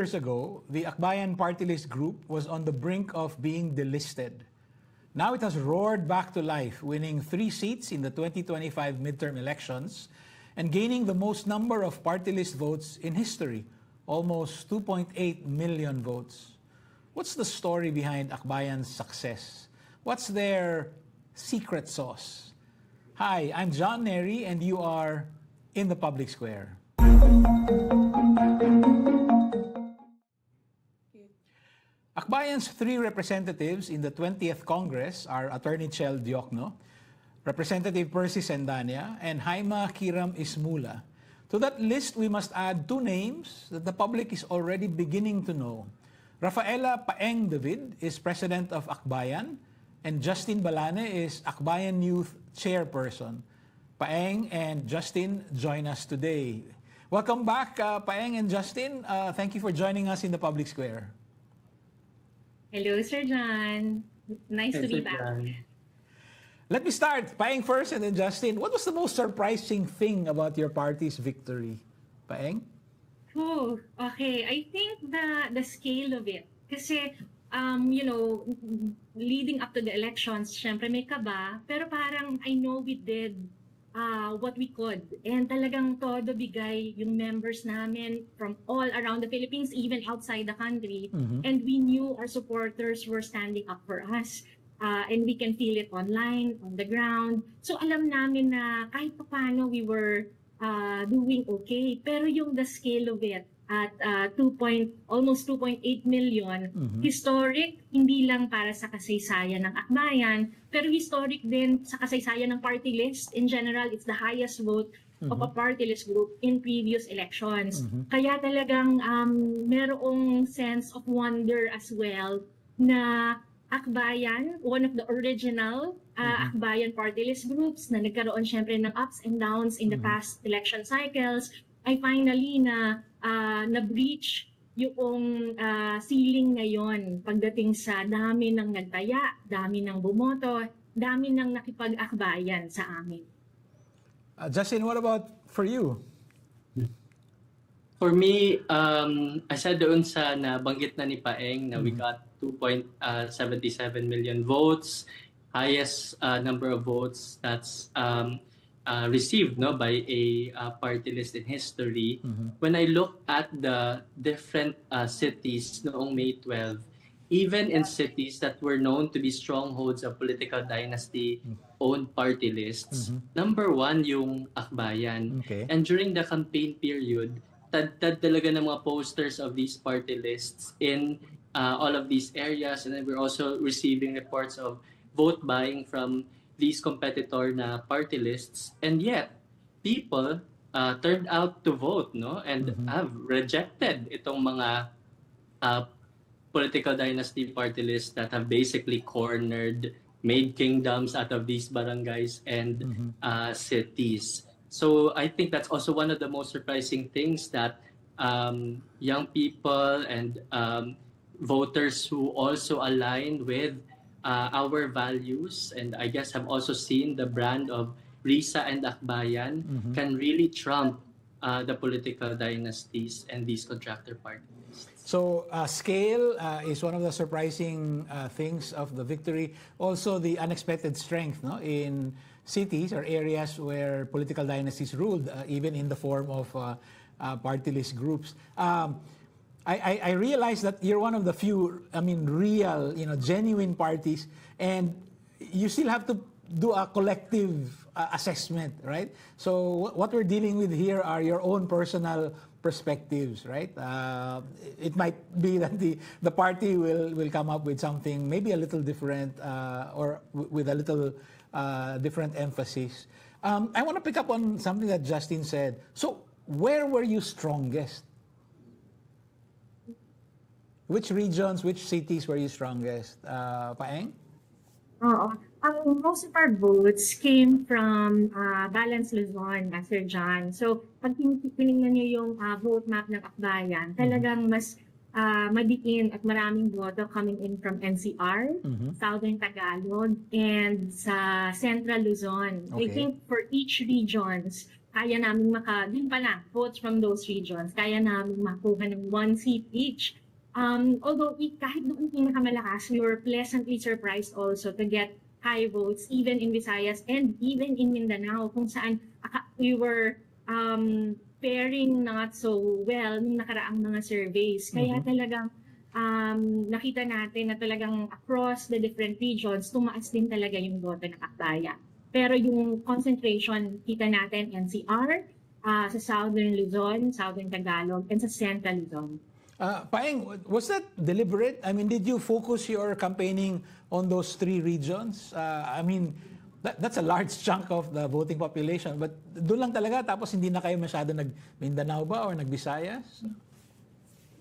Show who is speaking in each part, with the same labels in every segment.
Speaker 1: years ago, the Akbayan party list group was on the brink of being delisted. Now it has roared back to life, winning 3 seats in the 2025 midterm elections and gaining the most number of party list votes in history, almost 2.8 million votes. What's the story behind Akbayan's success? What's their secret sauce? Hi, I'm John Nery and you are in the public square. Akbayan's 3 representatives in the 20th Congress are Attorney Chel Diokno, Representative Perci Cendana, and Haima Kiram Ismula. To that list, we must add 2 names that the public is already beginning to know. Rafaela Paeng is President of Akbayan, and Justine Balane is Akbayan Youth chairperson. Paeng and Justine join us today. Welcome back, Paeng and Justine. Thank you for joining us in the public square.
Speaker 2: Hello, Sir John. Nice to be back.
Speaker 3: John.
Speaker 1: Let me start. Paeng first and then Justine. What was the most surprising thing about your party's victory? Paeng?
Speaker 2: Oh, okay. I think the scale of it. Kasi, leading up to the elections, syempre may kaba. Pero parang I know we did what we could. And talagang todo bigay yung members namin from all around the Philippines, even outside the country. And we knew our supporters were standing up for us. And we can feel it online, on the ground. So alam namin na kahit paano we were doing okay. Pero yung the scale of it at almost 2.8 million, historic, hindi lang para sa kasaysayan ng Akbayan, pero historic din sa kasaysayan ng party list. In general, it's the highest vote of a party list group in previous elections. Kaya talagang merong sense of wonder as well na Akbayan, one of the original Akbayan party list groups na nagkaroon syempre ng ups and downs in the past election cycles, ay finally na-breach yung ceiling ngayon pagdating sa dami ng nagtaya, dami ng bumoto, dami ng nakipag-akbayan sa amin.
Speaker 1: Justine, what about for you?
Speaker 3: For me, aside doon sa nabanggit na ni Paeng na we got 2.77 million votes, highest number of votes that's received by a party list in history. When I look at the different cities noong May 12, even in cities that were known to be strongholds of political dynasty-owned party lists, number 1 yung Akbayan.
Speaker 1: Okay.
Speaker 3: And during the campaign period, tad talaga ng mga posters of these party lists in all of these areas. And then we're also receiving reports of vote buying from these competitor na party lists, and yet people turned out to vote, and have rejected itong mga political dynasty party lists that have basically cornered, made kingdoms out of these barangays and cities. So I think that's also one of the most surprising things, that young people and voters who also align with our values, and I guess have also seen the brand of Risa and Akbayan can really trump the political dynasties and these contractor parties.
Speaker 1: So scale is one of the surprising things of the victory. Also the unexpected strength in cities or areas where political dynasties ruled, even in the form of party list groups. I realize that you're one of the few, real, genuine parties, and you still have to do a collective assessment, right? So what we're dealing with here are your own personal perspectives, right? It might be that the party will come up with something maybe a little different or with a little different emphasis. I want to pick up on something that Justine said. So where were you strongest? Which regions, which cities were you strongest? Paeng?
Speaker 2: Most of our votes came from Balance Luzon, Sir John. So, pag tinignan niyo yung vote map ng Akbayan, talagang mas madiin at maraming boto coming in from NCR, Southern Tagalog, and sa Central Luzon.
Speaker 1: Okay.
Speaker 2: I think for each regions, kaya namin din pala, votes from those regions, kaya namin makuha ng 1 seat each. Although kahit doon pinakamalakas, we were pleasantly surprised also to get high votes even in Visayas and even in Mindanao, kung saan we were faring not so well nung nakaraang mga surveys. Kaya talagang nakita natin na talagang across the different regions, tumaas din talaga yung boto ng Akbayan. Pero yung concentration, kita natin NCR, sa Southern Luzon, Southern Tagalog, and sa Central Luzon.
Speaker 1: Paeng, was that deliberate? I mean, did you focus your campaigning on those 3 regions? I mean, that's a large chunk of the voting population. But doon lang talaga, tapos hindi na kayo masyado nag-Mindanao ba or nag-Visayas?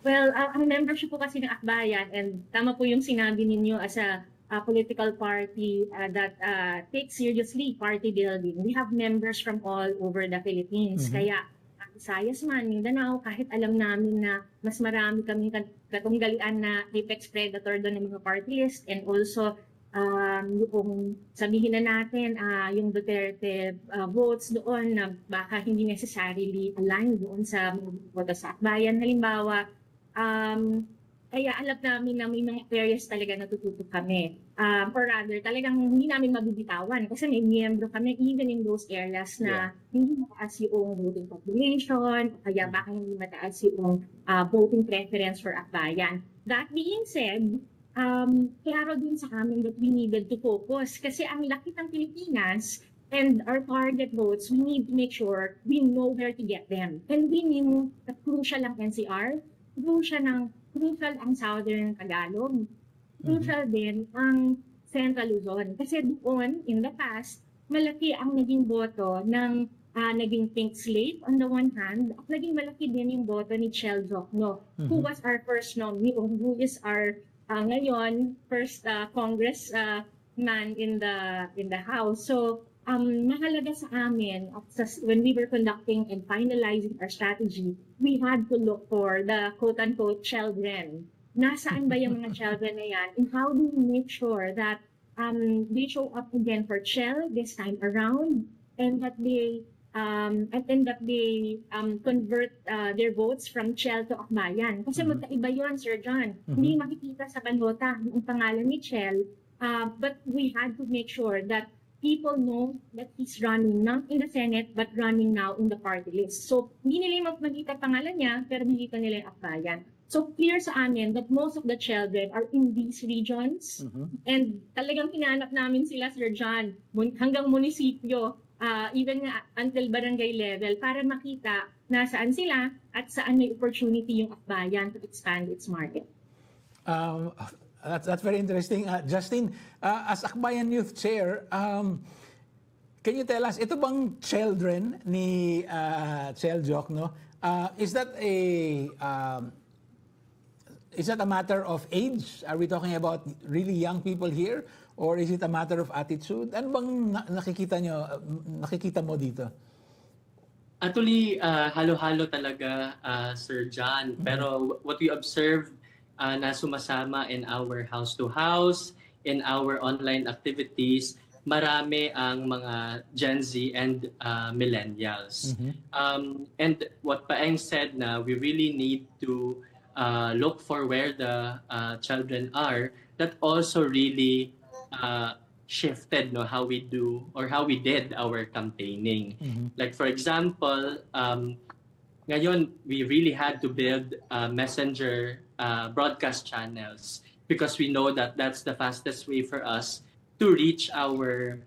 Speaker 2: Well, ang membership po kasi ng Akbayan, and tama po yung sinabi ninyo as a political party that takes seriously party building. We have members from all over the Philippines. Kaya Visayas man, Mindanao, kahit alam namin na mas marami kami katunggalian na apex predator doon ng mga party list, and also yung sabihin na natin yung Duterte votes doon na baka hindi necessarily aligned doon sa boto sa Akbayan. Halimbawa, kaya alam namin na may mga areas talaga natututok kami. Or rather, talagang hindi namin mabibitawan kasi may miyembro kami even in those areas na hindi mataas yung voting population, kaya baka hindi mataas yung voting preference for Akbayan. That being said, klaro din sa amin that we needed to focus kasi ang laki ng Pilipinas and our target votes, we need to make sure we know where to get them. And we knew that crucial ang NCR, crucial ang Southern Tagalog, crucial din ang Central Luzon. Kasi doon, in the past, malaki ang naging boto ng naging pink slate on the one hand, at naging malaki din yung boto ni Chel Diokno, who was our first nominee, who is our ngayon first Congress man in the House. So mahalaga sa amin when we were conducting and finalizing our strategy, we had to look for the quote-unquote children. Nasaan ba yung mga children na yan? And how do we make sure that they show up again for Chel this time around, and that they convert their votes from Chel to Akbayan. Kasi magkaiba yun, Sir John. Hindi makikita sa balota yung pangalan ni Chel, but we had to make sure that people know that he's running not in the Senate, but running now in the party list. So, hindi nila makikita pangalan niya, pero makikita nila yung Akbayan. So, clear sa amin that most of the children are in these regions. And talagang hinanap namin sila, Sir John, hanggang munisipyo, even until barangay level, para makita nasaan sila at saan may opportunity yung Akbayan to expand its market.
Speaker 1: That's very interesting. Justine, as Akbayan Youth Chair, can you tell us, ito bang children ni Chel Diokno, is that a matter of age? Are we talking about really young people here? Or is it a matter of attitude? Ano bang nakikita mo dito?
Speaker 3: Actually, halo-halo talaga, Sir John. Pero what we observe na sumasama in our house-to-house, in our online activities, marami ang mga Gen Z and millennials. And what Paeng said na we really need to look for where the children are, that also really shifted how we do or how we did our campaigning. Like for example, ngayon we really had to build messenger broadcast channels because we know that that's the fastest way for us to reach our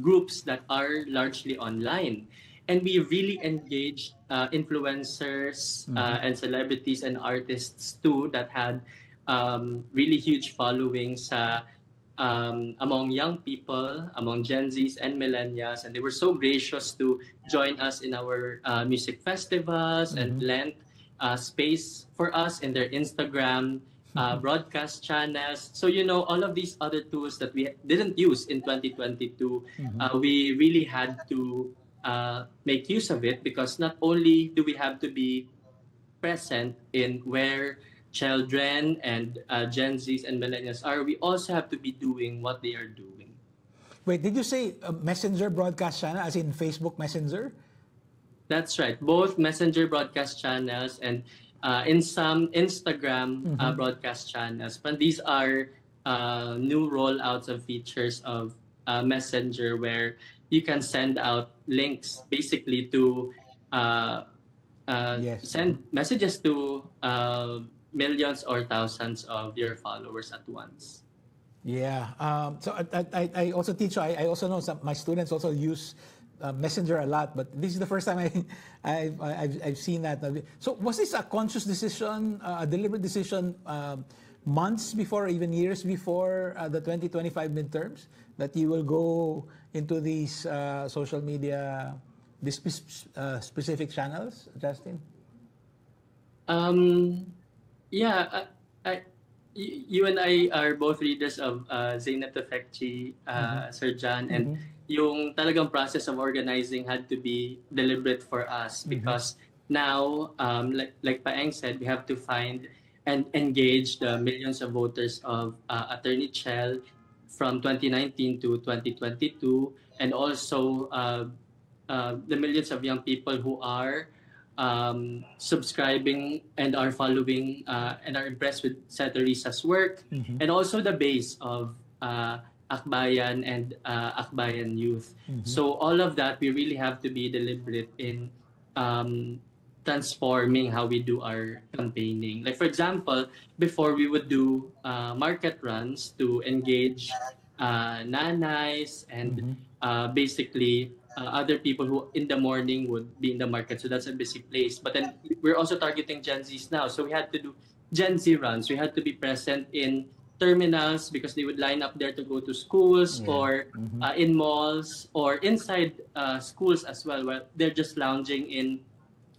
Speaker 3: groups that are largely online. And we really engaged influencers and celebrities and artists too that had really huge followings among young people, among Gen Zs and millennials, and they were so gracious to join us in our music festivals and lend space for us in their Instagram broadcast channels. So, all of these other tools that we didn't use in 2022, we really had to make use of it, because not only do we have to be present in where children and Gen Zs and millennials are, we also have to be doing what they are doing.
Speaker 1: Wait, did you say Messenger broadcast channel, as in Facebook Messenger?
Speaker 3: That's right. Both Messenger broadcast channels and in some Instagram broadcast channels. But these are new rollouts of features of Messenger where you can send out links basically to
Speaker 1: Yes.
Speaker 3: send messages to millions or thousands of your followers at once.
Speaker 1: Yeah. So I also teach. So I also know my students also use Messenger a lot. But this is the first time I've seen that. So was this a conscious decision, a deliberate decision, months before, or even years before the 2025 midterms, that you will go into these social media, these specific channels, Justine?
Speaker 3: Yeah, you and I are both readers of Zainab Tufekci, Sir John, and yung talagang process of organizing had to be deliberate for us because now, like Paeng said, we have to find and engage the millions of voters of Attorney Chel from 2019 to 2022, and also the millions of young people who are subscribing and are following and are impressed with Seterisa's work, and also the base of Akbayan and Akbayan Youth. So all of that, we really have to be deliberate in transforming how we do our campaigning. Like for example, before we would do market runs to engage nanays and basically other people who in the morning would be in the market. So that's a busy place. But then we're also targeting Gen Zs now. So we had to do Gen Z runs. We had to be present in terminals because they would line up there to go to schools or in malls or inside schools as well, where they're just lounging in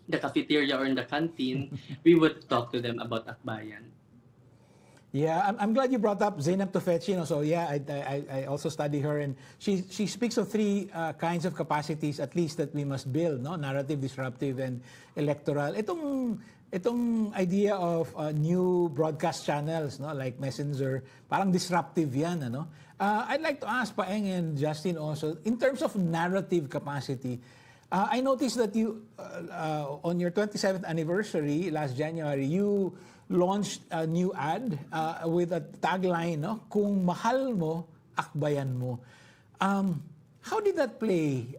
Speaker 3: the cafeteria or in the canteen. We would talk to them about Akbayan.
Speaker 1: Yeah, I'm glad you brought up Zainab Tufekci. So yeah, I also study her, and she speaks of three kinds of capacities at least that we must build, no? Narrative, disruptive, and electoral. Itong idea of new broadcast channels, no, like Messenger, parang disruptive yan, ano? I'd like to ask Paeng and Justine also, in terms of narrative capacity, I noticed that you, on your 27th anniversary last January, you launched a new ad with a tagline, no? Kung mahal mo, akbayan mo. How did that play?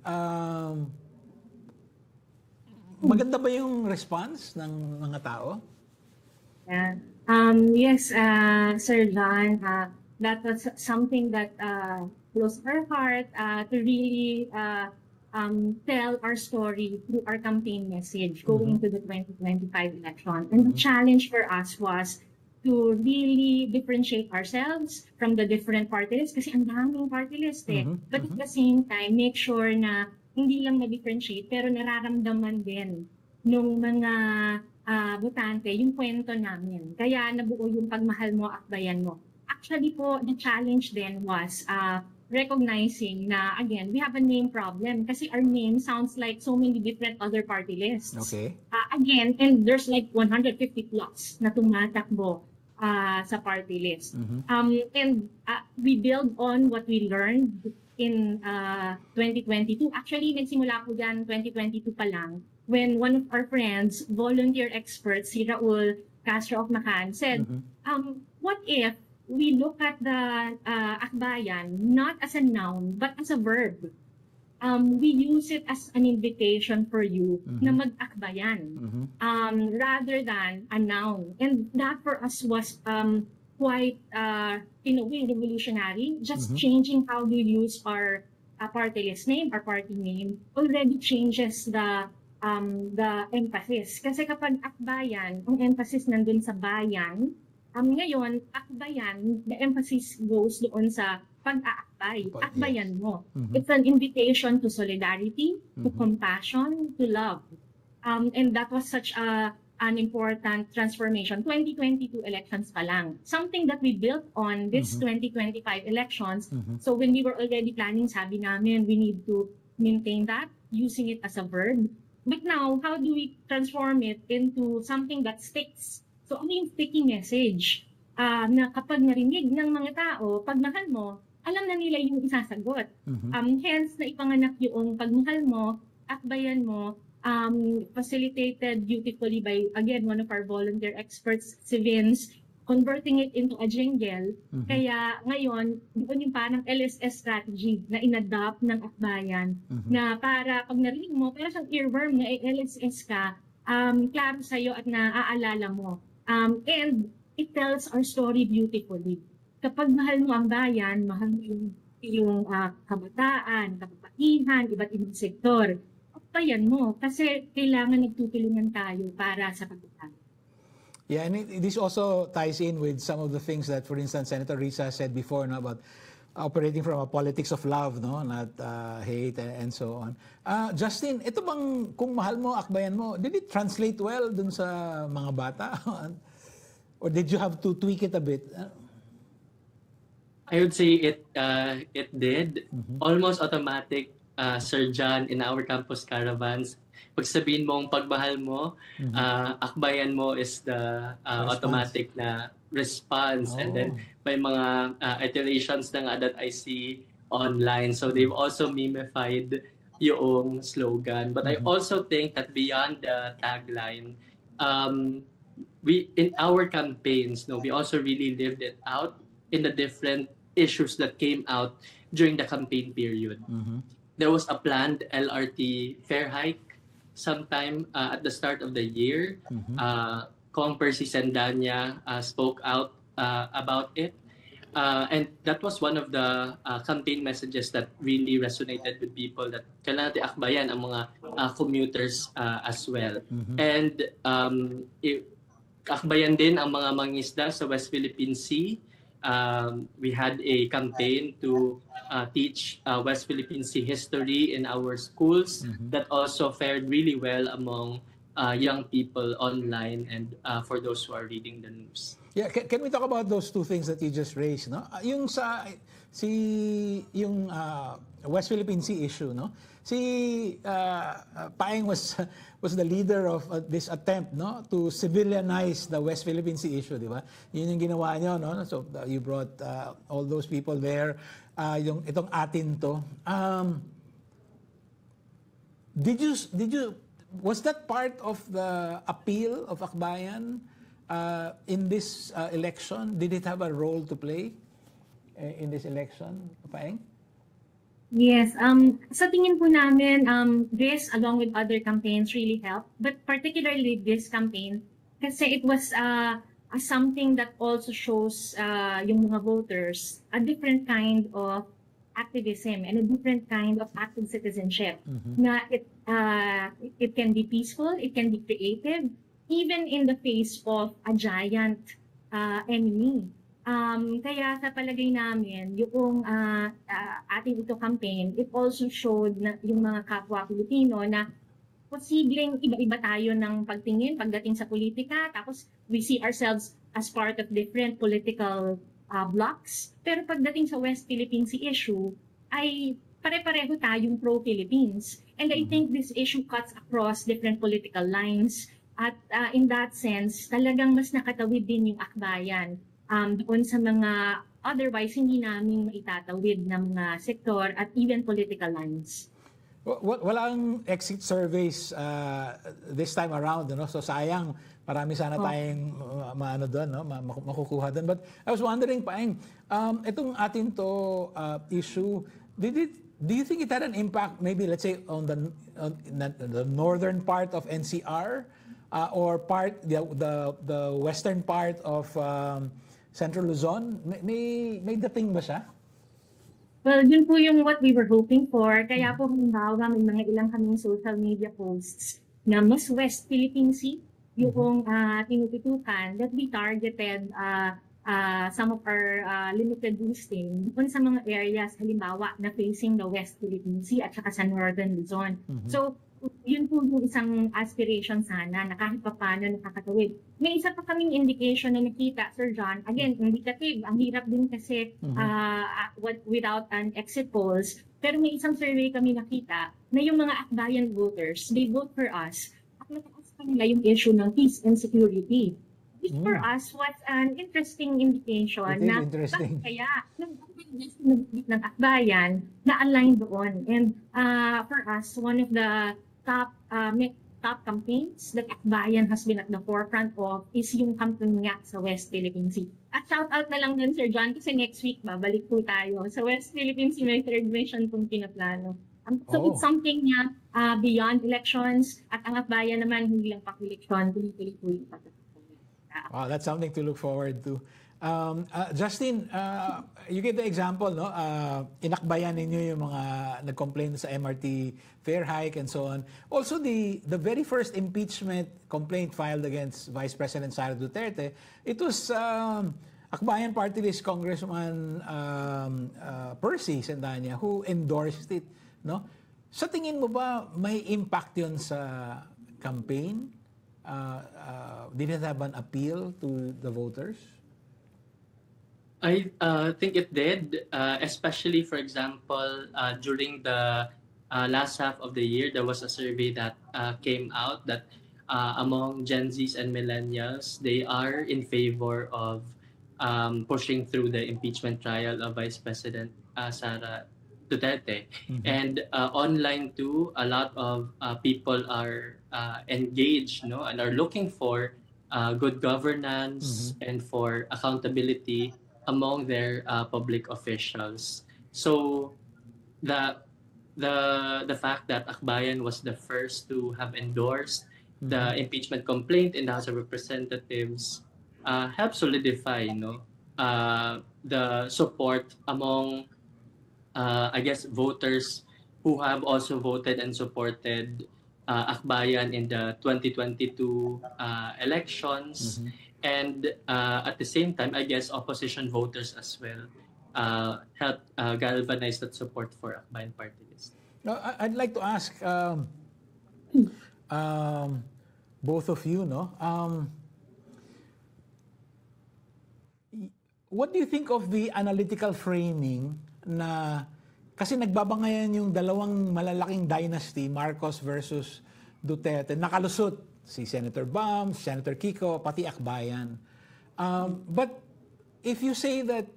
Speaker 1: Maganda ba yung response ng mga tao?
Speaker 2: Yeah. Yes, Sir John, that was something that close our heart to really tell our story through our campaign message going to the 2025 election. And the challenge for us was to really differentiate ourselves from the different party lists kasi ang daming party list eh. But at the same time, make sure na hindi lang na-differentiate pero nararamdaman din nung mga botante yung kwento namin. Kaya nabuo yung pagmahal mo, akbayan mo. Actually po, the challenge then was recognizing na, again, we have a name problem kasi our name sounds like so many different other party lists.
Speaker 1: Okay.
Speaker 2: Again, and there's like 150 plus na tumatakbo sa party list. And we build on what we learned in 2022. Actually, nagsimula ko dyan 2022 pa lang when one of our friends, volunteer expert, si Raul Castro of Macan, said, what if we look at the akbayan not as a noun but as a verb? We use it as an invitation for you na mag-akbayan rather than a noun. And that for us was quite, in a way, revolutionary. Just changing how we use our party list name, our party name, already changes the emphasis. Kasi kapag akbayan, ang emphasis nandun sa bayan, ngayon, akbayan, the emphasis goes doon sa pag-aakbay. Akbayan mo. It's an invitation to solidarity, to compassion, to love. And that was such an important transformation. 2022 elections pa lang. Something that we built on this 2025 elections. So when we were already planning, sabi namin, we need to maintain that, using it as a verb. But now, how do we transform it into something that sticks? So ano yung sticky message na kapag narinig ng mga tao, pag mahal mo, alam na nila yung isasagot.
Speaker 1: Mhm.
Speaker 2: Hence, na ipanganak yung pagmahal mo, akbayan mo, facilitated beautifully by, again, one of our volunteer experts, si Vince, converting it into a jingle.
Speaker 1: Mhm.
Speaker 2: Kaya ngayon, doon yung parang LSS strategy na inadopt ng Akbayan,
Speaker 1: Mhm.
Speaker 2: na para pag narinig mo, pero siyang earworm na LSS ka, klaro sa'yo at naaalala mo. And it tells our story beautifully. Kapag mahal mo ang bayan, mahal mo yung kabataan, kababaihan, iba't ibang sektor, akbayan mo kasi kailangan nagtutulungan tayo para sa pagbabago.
Speaker 1: Yeah, and this also ties in with some of the things that, for instance, Senator Risa said before, no, about operating from a politics of love, no, not hate and so on. Justine, ito bang kung mahal mo, akbayan mo, did it translate well dun sa mga bata? Or did you have to tweak it a bit?
Speaker 3: I would say it did. Almost automatic, Sir John, in our campus caravans. Pag sabihin mong pagmahal mo, akbayan mo is the
Speaker 1: Response.
Speaker 3: automatic na response. And then may mga iterations na nga that I see online. So they've also mimified yung slogan. But I also think that beyond the tagline, we in our campaigns, no, we also really lived it out in the different issues that came out during the campaign period. There was a planned LRT fare hike sometime at the start of the year. Perci Cendana spoke out about it. And that was one of the campaign messages that really resonated with people, that kailangan natin akbayan ang mga commuters as well. And akbayan din ang mga mangingisda sa West Philippine Sea. We had a campaign to teach West Philippine Sea history in our schools that also fared really well among young people online and for those who are reading the news.
Speaker 1: Yeah, can we talk about those two things that you just raised, no? Yung yung West Philippine Sea issue, no? Si Paeng was the leader of this attempt, no, to civilianize the West Philippine Sea issue, di ba? Yun yung ginawa niyo, no? So you brought all those people there, yung itong atin to. Did you was that part of the appeal of Akbayan in this election? Did it have a role to play in this election, Paeng?
Speaker 2: Yes, sa tingin po namin, this along with other campaigns really helped, but particularly this campaign kasi it was something that also shows yung mga voters a different kind of activism and a different kind of active citizenship. Na it can be peaceful, it can be creative, even in the face of a giant enemy. Kaya sa palagay namin, yung ating ito campaign, it also showed na yung mga kapwa Pilipino na posibleng iba-iba tayo ng pagtingin pagdating sa politika, tapos we see ourselves as part of different political blocs. Pero pagdating sa West Philippine Sea issue, ay pare-pareho tayong pro-Philippines. And I think this issue cuts across different political lines. At in that sense, talagang mas nakatawid din yung akbayan doon sa mga otherwise hindi namin maitatawid ng mga sektor at even political lines.
Speaker 1: Walang exit surveys this time around, no? So sayang, marami sana tayong maano doon, no? Makukuha doon. But I was wondering, Paeng, itong atin to issue, do you think it had an impact maybe, let's say, on the northern part of NCR or the western part of Central Luzon? May dating ba siya?
Speaker 2: Well, yun po yung what we were hoping for. Kaya po halimbawa may mga ilang kaming social media posts na mas West Philippine Sea yung tinututukan, that we targeted some of our limited boosting doon sa mga areas halimbawa na facing the West Philippine Sea at saka sa Northern Luzon. So, yun po yung isang aspiration sana na kahit pa paano nakakatawid. May isa pa kaming indication na nakita, Sir John, again, indicative, ang hirap din kasi without an exit polls, pero may isang survey kami nakita na yung mga Akbayan voters, they vote for us at mataas pa nila yung issue ng peace and security. this for us was an interesting indication
Speaker 1: It is
Speaker 2: na
Speaker 1: interesting.
Speaker 2: bakit kaya ng Akbayan na align doon. And for us, one of the top campaigns that Akbayan has been at the forefront of is yung campaign nga sa West Philippine Sea. At shout out na lang din, Sir John, kasi next week babalik po tayo. Sa West Philippine Sea, may third mission pong pinaplano. So it's something na beyond elections, at ang Akbayan naman hindi lang pang-eleksyon, tuloy-tuloy pa.
Speaker 1: Wow, that's something to look forward to. Justine, you gave the example, no? Inakbayan ninyo yung mga nag-complain sa MRT fare hike and so on. Also, the very first impeachment complaint filed against Vice President Sara Duterte, it was Akbayan Party List Congressman Perci Cendana who endorsed it, no? Sa tingin mo ba may impact yun sa campaign? Did it have an appeal to the voters?
Speaker 3: I think it did, especially, for example, during the last half of the year, there was a survey that came out that among Gen Zs and millennials, they are in favor of pushing through the impeachment trial of Vice President Sara Duterte. Mm-hmm. And online too, a lot of people are engaged, no, and are looking for good governance and for accountability among their public officials. So the fact that Akbayan was the first to have endorsed the impeachment complaint in the House of Representatives helped solidify, the support among I guess voters who have also voted and supported Akbayan in the 2022 elections. And at the same time, I guess opposition voters as well helped galvanize that support for Akbayan Party List.
Speaker 1: No, I'd like to ask both of you, what do you think of the analytical framing na kasi nagbabangayan yung dalawang malalaking dynasty, Marcos versus Duterte, nakalusot si Senator Bam, Senator Kiko, pati Akbayan. But if you say that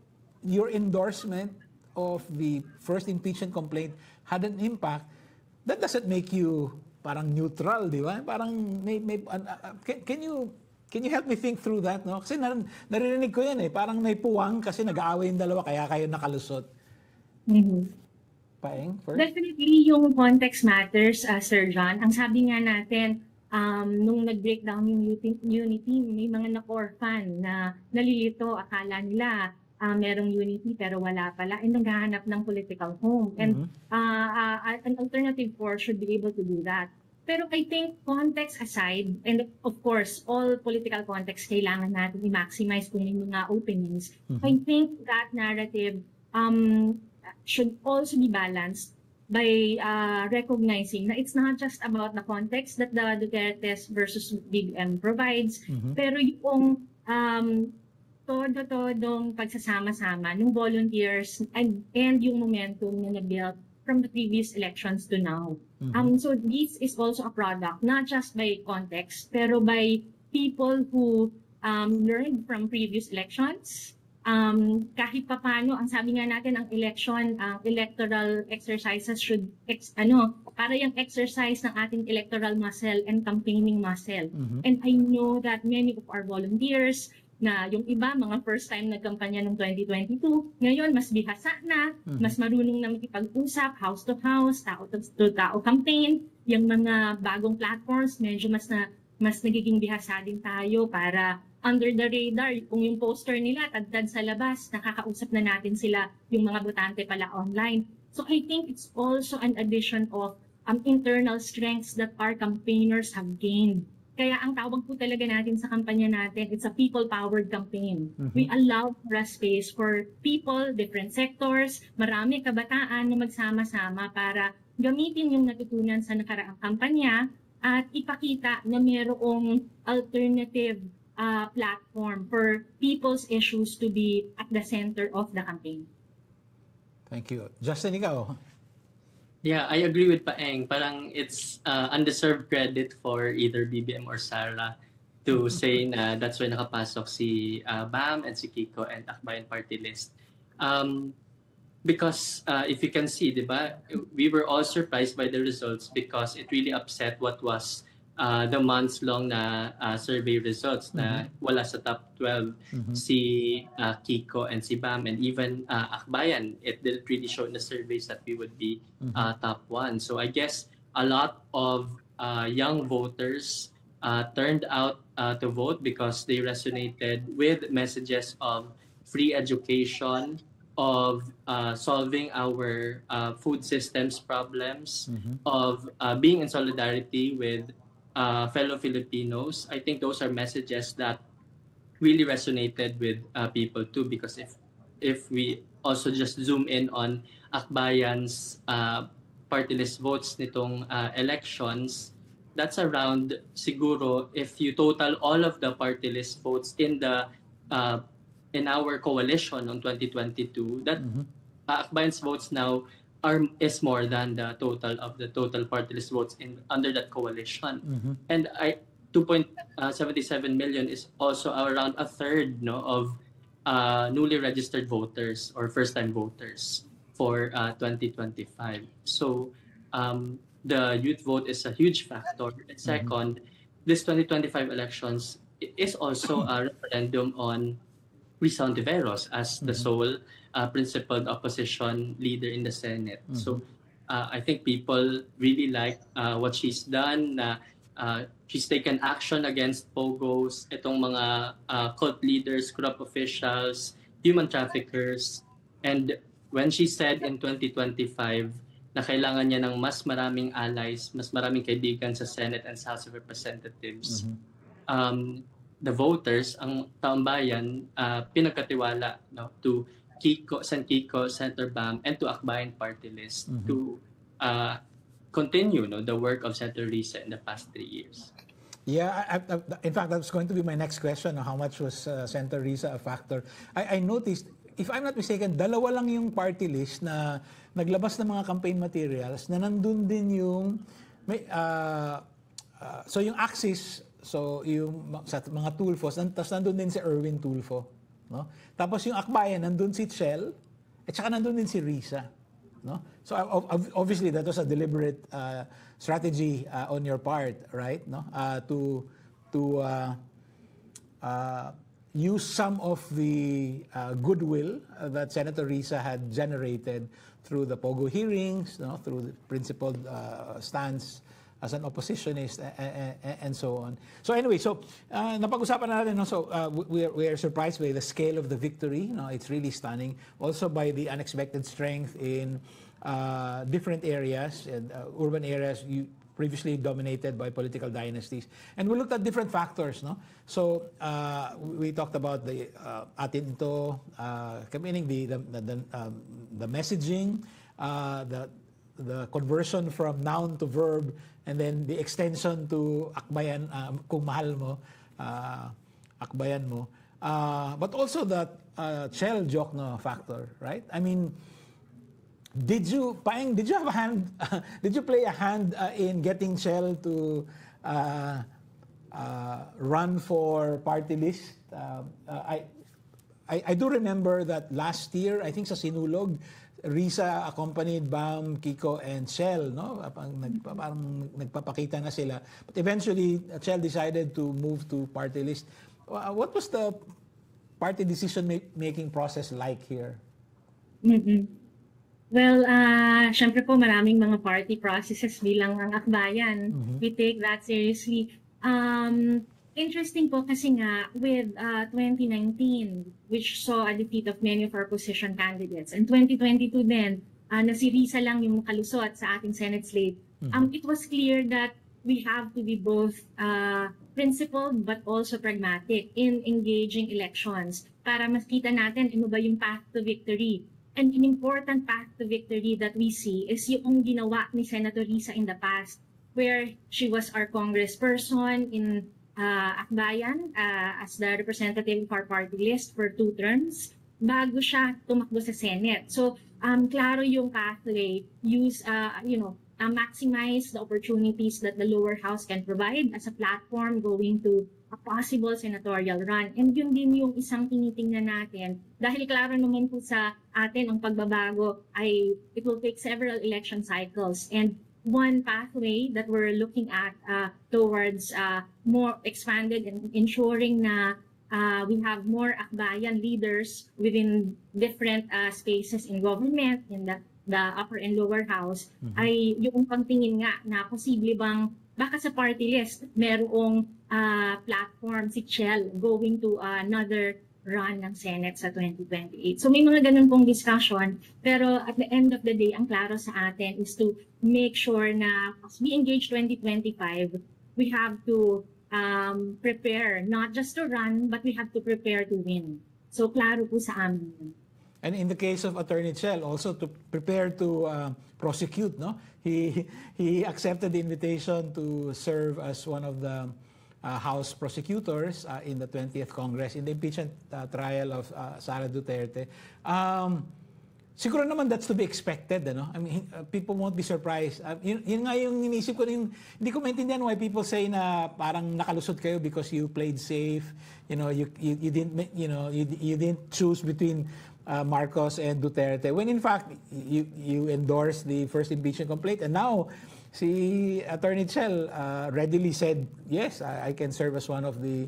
Speaker 1: your endorsement of the first impeachment complaint had an impact, that doesn't make you parang neutral, di ba? Parang can you help me think through that, no? Kasi narinig ko yan parang may puwang kasi nag-aaway yung dalawa kaya kayo nakalusot. Paeng, first?
Speaker 2: Definitely yung context matters, Sir John. Ang sabi nga natin, nung nag-breakdown yung unity, may mga na-orphan na nalilito, akala nila merong unity pero wala pala, and naghahanap ng political home. And an alternative force should be able to do that. Pero I think context aside, and of course, all political context kailangan natin i-maximize kung yung mga openings. I think that narrative should also be balanced by recognizing that it's not just about the context that the Dutertes versus Big M provides, pero yung todo-todong pagsasama-sama ng volunteers and yung momentum na na-built from the previous elections to now. So this is also a product, not just by context, pero by people who learned from previous elections. Kahit papano, ang sabi nga natin, ang electoral exercises should, para yung exercise ng ating electoral muscle and campaigning muscle. And I know that many of our volunteers, na yung iba, mga first time nagkampanya noong 2022, ngayon mas bihasa na, mas marunong na makipag-usap, house to house, tao to tao campaign, yung mga bagong platforms, medyo mas nagiging bihasa din tayo para under the radar, kung yung poster nila, tadtad sa labas, nakakausap na natin sila, yung mga botante pala online. So I think it's also an addition of internal strengths that our campaigners have gained. Kaya ang tawag po talaga natin sa kampanya natin, it's a people-powered campaign. We allow for a space for people, different sectors, marami kabataan na magsama-sama para gamitin yung natutunan sa nakaraang kampanya at ipakita na mayroong alternative platform for people's issues to be at the center of the campaign.
Speaker 1: Thank you. Justin, ikaw?
Speaker 3: Yeah, I agree with Paeng. Parang it's undeserved credit for either BBM or Sara to say na that's why nakapasok si Bam and si Kiko and Akbayan Party List. Because if you can see, di ba, we were all surprised by the results because it really upset what was the months-long na survey results na wala sa top 12 si Kiko and si Bam and even Akbayan. It didn't really show in the surveys that we would be top 1. So I guess a lot of young voters turned out to vote because they resonated with messages of free education, of solving our food systems problems, of being in solidarity with fellow Filipinos. I think those are messages that really resonated with people too, because if we also just zoom in on Akbayans party list votes nitong elections, that's around siguro if you total all of the party list votes in the in our coalition on 2022, that Akbayan's votes now is more than the total party list votes under that coalition. And 2.77 million is also around a third of newly registered voters or first-time voters for 2025. So the youth vote is a huge factor. And second, this 2025 elections is also a referendum on Risa Ontiveros as the sole principled opposition leader in the Senate. So I think people really like what she's done. She's taken action against pogos, itong mga cult leaders, corrupt officials, human traffickers. And when she said in 2025 na kailangan niya ng mas maraming allies, mas maraming kaibigan sa Senate and sa House of Representatives, the voters, ang taong bayan, pinagkatiwala to Kiko, Senator Bam, and to Akbayan Party List to continue the work of Senator Risa in the past 3 years.
Speaker 1: Yeah, in fact, that's going to be my next question. How much was Senator Risa a factor? I noticed, if I'm not mistaken, dalawa lang yung party list na naglabas ng mga campaign materials na nandun din yung so yung Axis, so yung sa mga Tulfos, tapos nandun din si Erwin Tulfo, no? Tapos yung Akbayan, nandun si Chel, at saka nandun din si Risa, no? So obviously that was a deliberate strategy on your part, right? No? To use some of the goodwill that Senator Risa had generated through the Pogo hearings, through the principled stance as an oppositionist, and so on. So anyway, so napag-usapan na natin, so we are surprised by the scale of the victory. It's really stunning. Also by the unexpected strength in different areas, and urban areas previously dominated by political dynasties. And we looked at different factors. So we talked about the atin ito, meaning the messaging, the conversion from noun to verb, and then the extension to Akbayan, kung mahal mo, Akbayan mo. But also that Chel Diokno factor, right? I mean, Paeng, did you have a hand, did you play a hand in getting Chel to run for party list? I do remember that last year, I think sa Sinulog, Risa accompanied Bam, Kiko, and Chel, no? Parang nagpapakita na sila. But eventually, Chel decided to move to party list. What was the party decision-making process like here?
Speaker 2: Well, syempre po maraming mga party processes bilang ang Akbayan. We take that seriously. Interesting po kasi nga with 2019, which saw a defeat of many of our opposition candidates, and 2022 din, na si Risa lang yung makalusot sa ating Senate slate, it was clear that we have to be both principled but also pragmatic in engaging elections para makita natin ano ba yung path to victory. And an important path to victory that we see is yung ginawa ni Senator Risa in the past, where she was our congressperson in Akbayan as the representative of our party list for 2 terms bago siya tumakbo sa Senate. So, klaro yung pathway, maximize the opportunities that the lower house can provide as a platform going to a possible senatorial run. And yun din yung isang tinitingnan natin. Dahil klaro naman po sa atin ang pagbabago ay it will take several election cycles. And one pathway that we're looking at towards more expanded and ensuring na we have more Akbayan leaders within different spaces in government, in the upper and lower house, ay yung pagtingin nga na posible bang baka sa party list merong platform si Chel going to another run ng Senate sa 2028. So may mga ganun pong discussion, pero at the end of the day, ang klaro sa atin is to make sure na as we engage 2025, we have to prepare, not just to run, but we have to prepare to win. So, klaro po sa amin yun.
Speaker 1: And in the case of Attorney Chel, also to prepare to prosecute, no? He accepted the invitation to serve as one of the House prosecutors in the 20th Congress in the impeachment trial of Sara Duterte. Siguro naman that's to be expected, ano? I mean, people won't be surprised. Yun nga yung inisip ko, hindi ko maintindihan why people say na parang nakalusot kayo because you played safe. You know, you didn't choose between Marcos and Duterte. When in fact, you endorsed the first impeachment complaint, and now si Attorney Chel readily said, yes, I can serve as one of the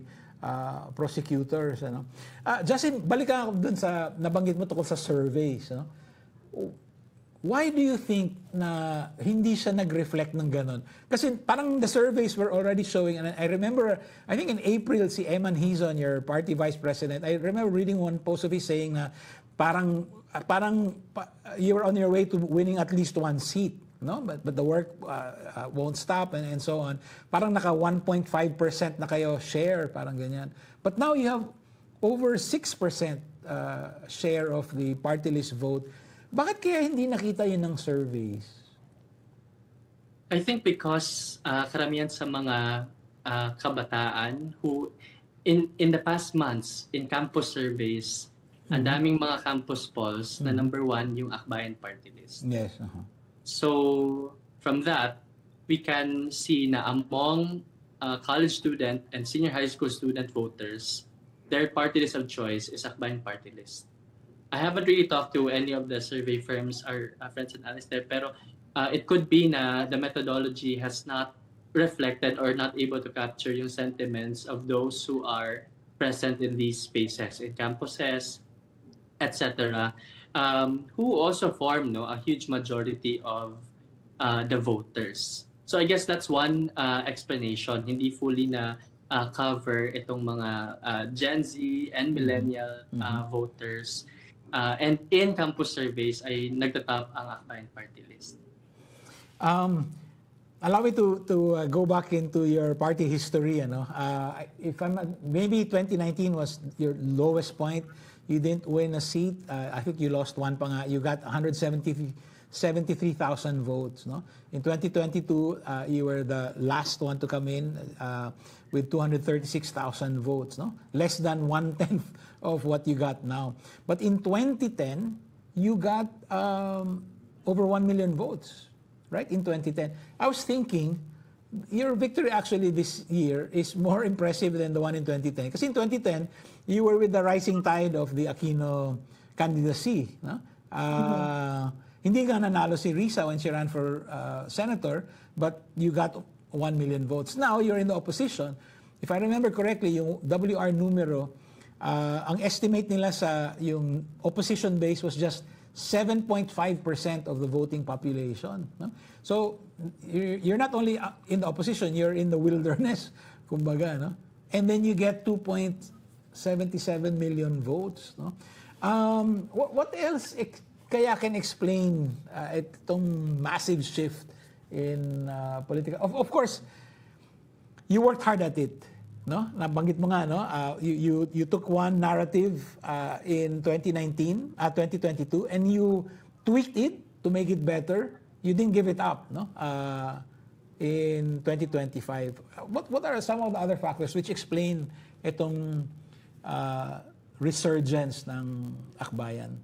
Speaker 1: prosecutors, ano. Justin, balikan ako dun sa nabanggit mo tungkol sa surveys, no? Why do you think na hindi siya nag-reflect ng ganon? Kasi parang the surveys were already showing, and I remember, I think in April, si Eman Hizon, your party vice president, I remember reading one post of his saying na parang you were on your way to winning at least one seat. No, but the work won't stop and so on. Parang naka 1.5% na kayo share, parang ganyan. But now you have over 6% share of the party list vote. Bakit kaya hindi nakita yun ng surveys?
Speaker 3: I think because karamihan sa mga kabataan who in the past months in campus surveys, ang daming mga campus polls na number 1 yung Akbayan party list.
Speaker 1: Yes.
Speaker 3: So from that, we can see na among college student and senior high school student voters, their party list of choice is Akbayan party list. I haven't really talked to any of the survey firms or friends and allies there, pero it could be na the methodology has not reflected or not able to capture yung sentiments of those who are present in these spaces, in campuses, etc., who also form a huge majority of the voters. So I guess that's one explanation. Hindi fully na cover itong mga Gen Z and millennial voters. And in campus surveys ay nagtatap ang Akbayan party list.
Speaker 1: Allow me to go back into your party history. If maybe 2019 was your lowest point. You didn't win a seat. I think you lost one pa nga. You got 173,000 votes. No? In 2022, you were the last one to come in with 236,000 votes. No? Less than 1/10 of what you got now. But in 2010, you got over 1 million votes. Right? In 2010. I was thinking, your victory actually this year is more impressive than the one in 2010. Kasi in 2010, you were with the rising tide of the Aquino candidacy. No? Hindi nga nanalo si Risa when she ran for senator, but you got 1 million votes. Now, you're in the opposition. If I remember correctly, yung WR numero, ang estimate nila sa yung opposition base was just 7.5% of the voting population. No? So, you're not only in the opposition, you're in the wilderness, kumbaga. No? And then you get 2.77 million votes. No? What else kaya can explain itong massive shift in political... Of course, you worked hard at it. No? Nabanggit mo nga, no? You took one narrative in 2019, 2022, and you tweaked it to make it better. You didn't give it up, no? In 2025. What are some of the other factors which explain itong resurgence ng Akbayan?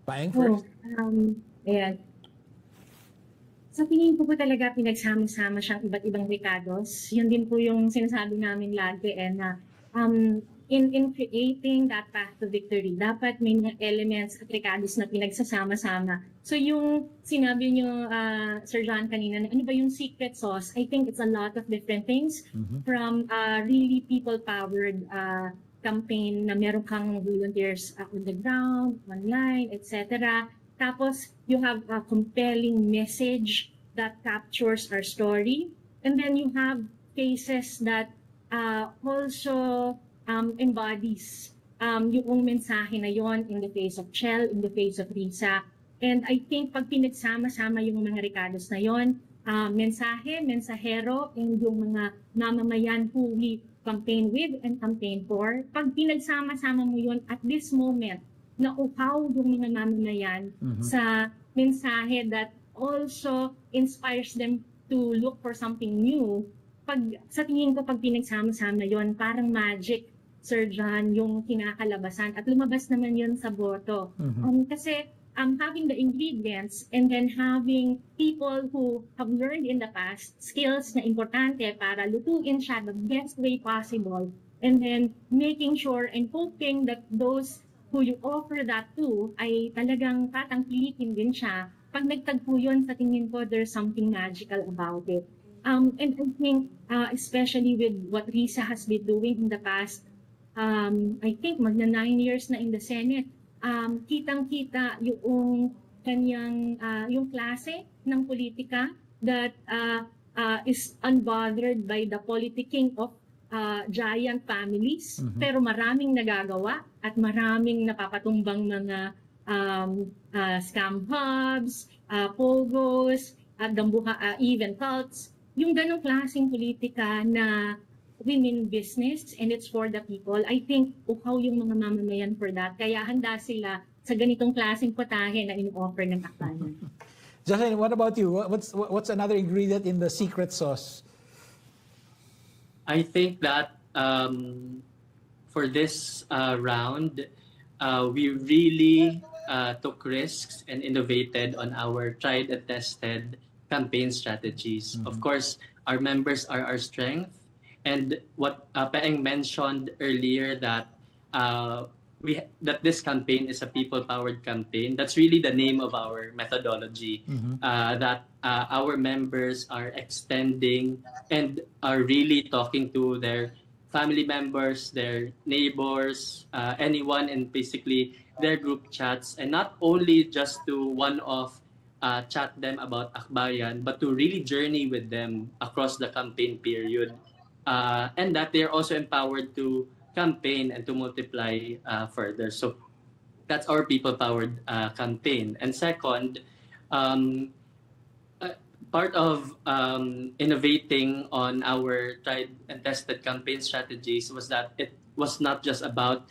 Speaker 1: Paeng first?
Speaker 2: Yes. Sa tingin ko po talaga pinagsama-sama siyang iba't ibang Ricardos. Yun din po yung sinasabi namin lagi na in creating that path to victory, dapat may mga elements at Ricardos na pinagsasama-sama. So yung sinabi niyo, Sir John, kanina, na ano ba yung secret sauce? I think it's a lot of different things from really people-powered campaign na meron kang volunteers on the ground, online, etc. Tapos, you have a compelling message that captures our story. And then you have cases that also embodies yung mensahe na yon in the face of Chel, in the face of Risa. And I think pag pinagsama-sama yung mga Ricardos na yon, mensahe, mensahero, and yung mga mamamayan who we campaign with and campaign for, pag pinagsama-sama mo yon at this moment, na uhaw yung mga mamamayan sa mensahe that also inspires them to look for something new. Sa tingin ko, pag pinagsama-sama yon, parang magic, Sir John, yung kinakalabasan. At lumabas naman yon sa boto. Kasi having the ingredients and then having people who have learned in the past skills na importante para lutuin siya the best way possible, and then making sure and hoping that those who you offer that to ay talagang tatangkilikin din siya. Pag nagtagpo yun, sa tingin ko, there's something magical about it. And I think, especially with what Risa has been doing in the past, I think magna 9 years na in the Senate, kitang-kita yung kanyang, yung klase ng politika that is unbothered by the politicking of giant families, pero maraming nagagawa at maraming napapatumbang mga scam hubs, pogos, even cults. Yung ganong klaseng politika na women business and it's for the people, I think uhaw yung mga mamamayan for that. Kaya handa sila sa ganitong klaseng putahe na in-offer ng Akbayan.
Speaker 1: Justine, what about you? What's another ingredient in the secret sauce?
Speaker 3: I think that for this round, we really took risks and innovated on our tried and tested campaign strategies. Of course, our members are our strength. And what Paeng mentioned earlier, that that this campaign is a people-powered campaign. That's really the name of our methodology. That our members are extending and are really talking to their family members, their neighbors, anyone, and basically their group chats, and not only just to one-off chat them about Akbayan, but to really journey with them across the campaign period. And that they're also empowered to campaign and to multiply further. So that's our people-powered campaign. And second, part of innovating on our tried and tested campaign strategies was that it was not just about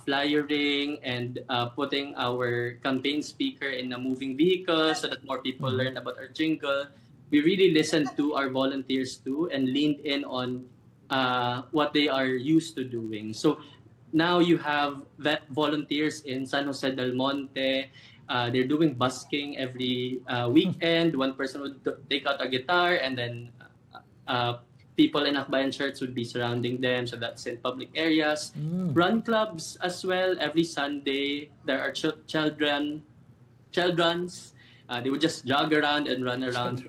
Speaker 3: flyering and putting our campaign speaker in a moving vehicle so that more people learn about our jingle. We really listened to our volunteers too and leaned in on what they are used to doing. So now you have volunteers in San Jose del Monte. They're doing busking every weekend. One person would take out a guitar, and then people in Akbayan shirts would be surrounding them. So that's in public areas. Run clubs as well. Every Sunday, there are children's. They would just jog around and run around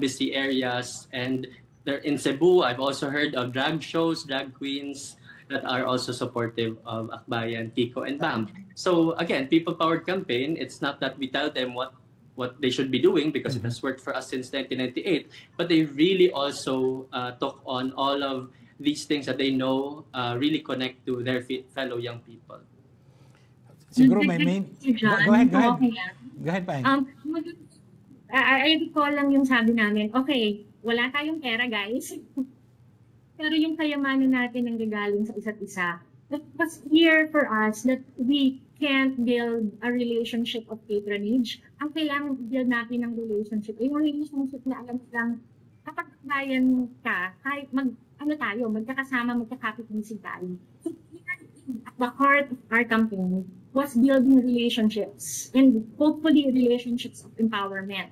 Speaker 3: busy areas. And they're in Cebu. I've also heard of drag shows, drag queens that are also supportive of Akbayan, Kiko, and Bam. So again, people-powered campaign. It's not that we tell them what they should be doing, because it has worked for us since 1998. But they really also took on all of these things that they know really connect to their fellow young people.
Speaker 1: Siguro may main... Go ahead, Paeng.
Speaker 2: I recall lang yung sabi namin, okay, wala tayong pera, guys. Pero yung kayamanan natin ang gagaling sa isa't isa. It was clear for us that we can't build a relationship of patronage. Ang kailangan build natin ng relationship, yung relationship na alam lang, kapag bayan ka, kahit magkakasama, magkakapit-bisig tayo. So, at the heart of our campaign was building relationships, and hopefully relationships of empowerment.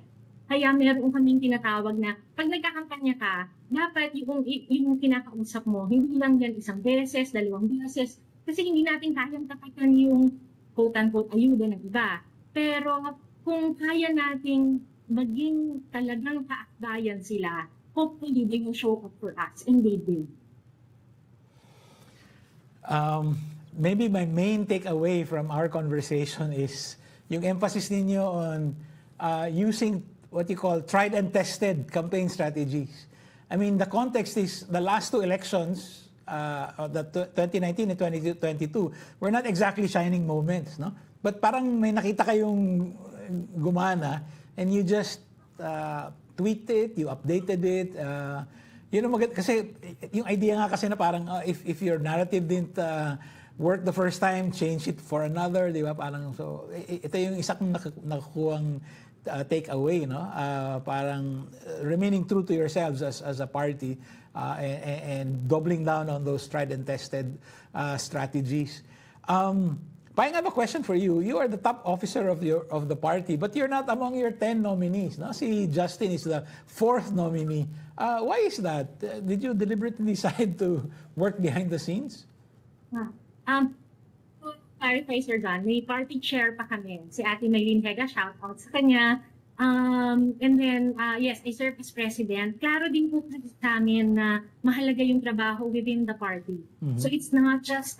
Speaker 2: Kaya meron kaming tinatawag na pag nagkakampanya ka, dapat yung kinakausap mo, hindi lang yan isang beses, dalawang beses, kasi hindi natin kayang tapakan yung quote-unquote ayuda ng iba. Pero kung kaya nating maging talagang kaakbayan sila, hopefully they will show up for us, and they do.
Speaker 1: Maybe my main takeaway from our conversation is yung emphasis ninyo on using what you call tried and tested campaign strategies. I mean, the context is the last two elections, the 2019 and 2022, were not exactly shining moments, no? But parang may nakita kayong gumana and you just tweaked it, you updated it. Yun ang kasi yung idea nga kasi na parang if your narrative didn't work the first time, change it for another, di ba? Parang, so, ito yung isang nakukuhang take away, no? Parang remaining true to yourselves as a party and doubling down on those tried and tested strategies. Paeng, I have a question for you. You are the top officer of the party, but you're not among your 10 nominees. No? Si Justine is the 4th nominee. Why is that? Did you deliberately decide to work behind the scenes?
Speaker 2: To clarify, Sir John, may party chair pa kami. Si Ate Maylene Vega, shout out sa kanya. And then, yes, I serve as president. Klaro din po sa amin na mahalaga yung trabaho within the party. Mm-hmm. So it's not just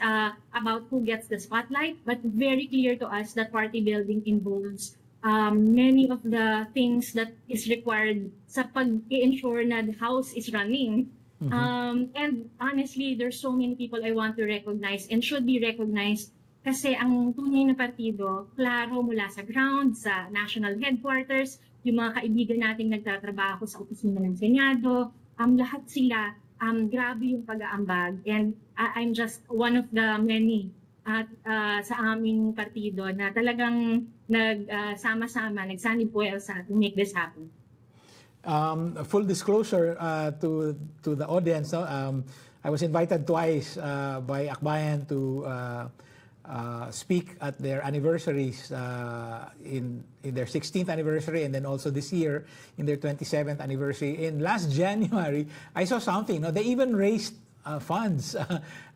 Speaker 2: about who gets the spotlight, but very clear to us that party building involves many of the things that is required sa pag-ensure na the house is running. Mm-hmm. And honestly, there's so many people I want to recognize and should be recognized kasi ang tunay na partido, klaro mula sa ground, sa national headquarters, yung mga kaibigan nating nagtatrabaho sa opisina ng Senado, lahat sila, grabe yung pag-aambag. And I'm just one of the many sa aming partido na talagang nagsama-sama, nagsanib-puwersa to make this happen.
Speaker 1: Full disclosure to the audience, I was invited twice by Akbayan to speak at their anniversaries in their 16th anniversary and then also this year in their 27th anniversary. In last January, I saw something. No? They even raised funds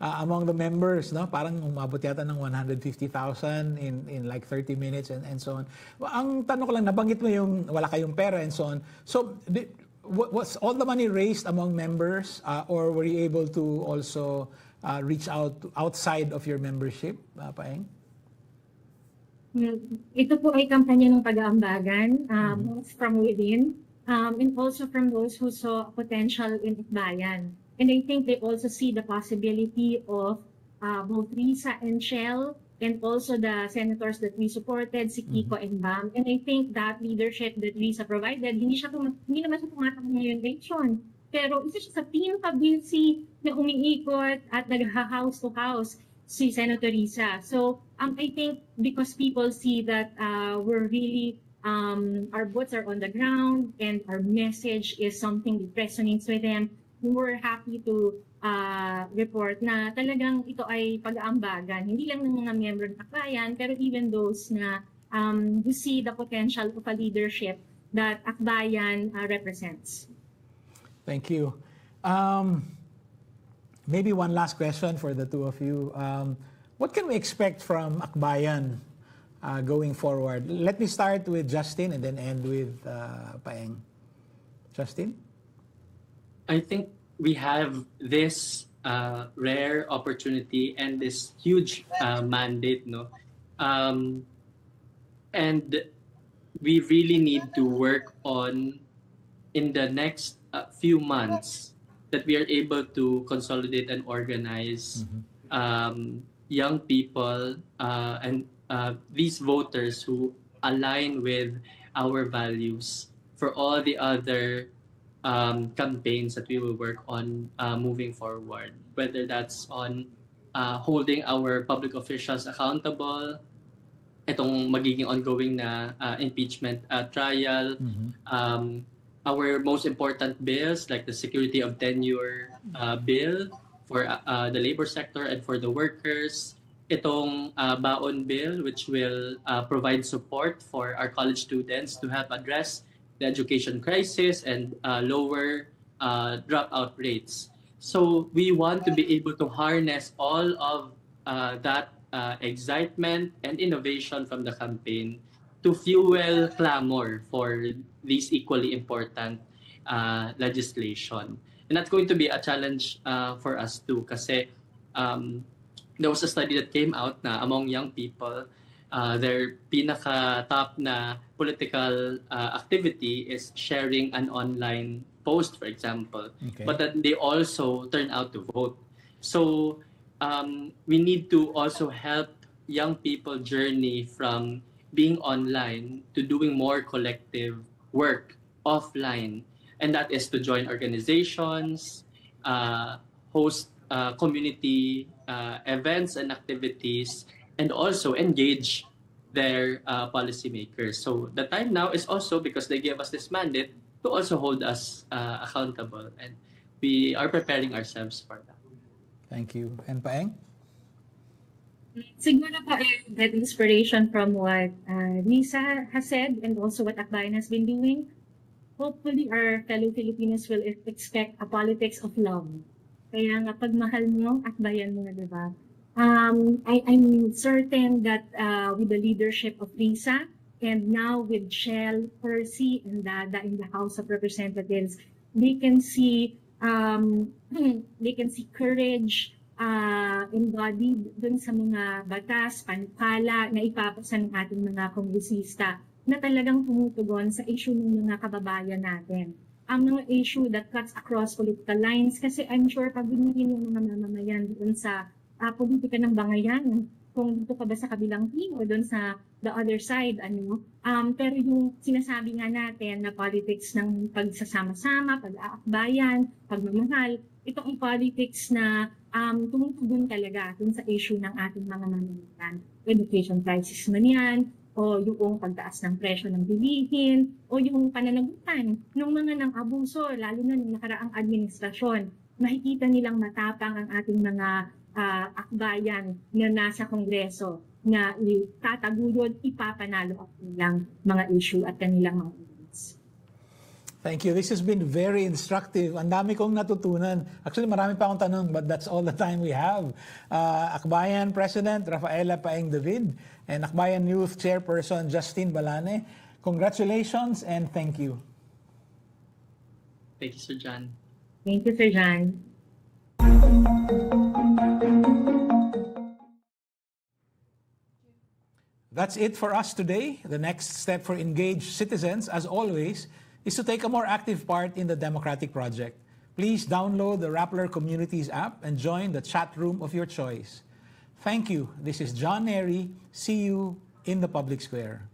Speaker 1: among the members. No? Parang umabot yata ng 150,000 in like 30 minutes and so on. Ang tanong ko lang, nabanggit mo yung wala kayong pera and so on. So, was all the money raised among members or were you able to also reach out outside of your membership, Paeng?
Speaker 2: Ito po ay kampanya ng pag-aambagan, both from within and also from those who saw potential in Akbayan. And I think they also see the possibility of both Risa and Chel and also the senators that we supported, si Kiko and Bam. And I think that leadership that Risa provided, hindi naman siya tumatakbo ngayon election. Pero isa siya sa pinaka-busy na umiikot at nag-house to house si Senator Risa. So I think because people see that we're really, our boots are on the ground and our message is something that resonates with them, we're happy to report na talagang ito ay pag-aambagan. Hindi lang ng mga miyembro ng Akbayan, pero even those na who see the potential of a leadership that Akbayan represents.
Speaker 1: Thank you. Maybe one last question for the two of you. What can we expect from Akbayan going forward? Let me start with Justine and then end with Paeng. Justine?
Speaker 3: I think we have this rare opportunity and this huge mandate, no? And we really need to work on in the next few months that we are able to consolidate and organize young people and these voters who align with our values for all the other campaigns that we will work on moving forward, whether that's on holding our public officials accountable, itong magiging ongoing na impeachment trial, our most important bills like the security of tenure bill for the labor sector and for the workers, itong baon bill which will provide support for our college students to help address the education crisis and lower dropout rates. So we want to be able to harness all of that excitement and innovation from the campaign to fuel clamor for these equally important legislation. And that's going to be a challenge for us too, kasi there was a study that came out na among young people, their pinaka-top na political activity is sharing an online post, for example.
Speaker 1: Okay.
Speaker 3: But that they also turn out to vote. So we need to also help young people journey from being online to doing more collective work offline. And that is to join organizations, host community events and activities, and also engage their policymakers. So the time now is also because they gave us this mandate to also hold us accountable, and we are preparing ourselves for that.
Speaker 1: Thank you. And Paeng?
Speaker 2: Siguro pa get inspiration from what Lisa has said and also what Akbayan has been doing. Hopefully, our fellow Filipinos will expect a politics of love. Kaya nga, pag mahal mo, akbayan mo na, di ba? I'm certain that with the leadership of Lisa and now with Chel, Perci, and Dada in the House of Representatives, they can see courage embodied dun sa mga batas, panukala na ipapasa ng ating mga kongresista na talagang tumutugon sa issue ng mga kababayan natin. Ang mga issue that cuts across political lines, kasi I'm sure pag binigyan yung mga mamamayan doon sa politika ng bangayan, kung dito ka ba sa kabilang team o doon sa the other side, pero yung sinasabi nga natin na politics ng pagsasama-sama, pag-aakbayan, pagmamahal, ito ang politics na tumutugon talaga dun sa issue ng ating mga mamamayan. Education crisis man yan, o yung pagtaas ng presyo ng bilihin, o yung pananagutan ng mga nang abuso, lalo na ng nakaraang administrasyon. Makikita nilang matapang ang ating mga akbayan na nasa Kongreso na itataguyod, ipapanalo ang kanilang mga issue at kanilang mga issues.
Speaker 1: Thank you. This has been very instructive. Ang dami kong natutunan. Actually, marami pa akong tanong, but that's all the time we have. Akbayan President Rafaela Paeng David and Akbayan Youth Chairperson Justine Balane, congratulations and thank you.
Speaker 3: Thank you, Sir John.
Speaker 2: Thank you, Sir John.
Speaker 1: That's it for us today. The next step for engaged citizens, as always, is to take a more active part in the democratic project. Please download the Rappler Communities app and join the chat room of your choice. Thank you. This is John Nery. See you in the public square.